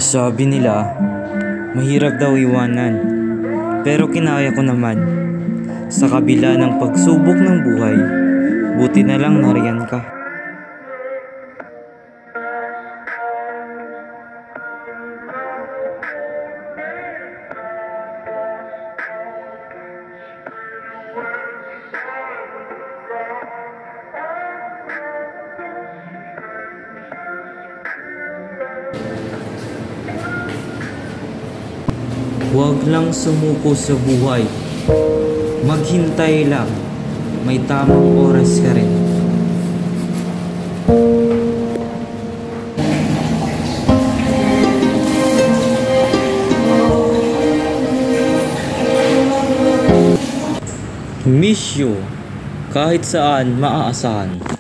Sabi nila, mahirap daw iwanan. Pero kinaya ko naman. Sa kabila ng pagsubok ng buhay, buti na lang nariyan ka. Huwag lang sumuko sa buhay. Maghintay lang. May tamang oras ka rin. Miss you. Kahit saan maaasahan.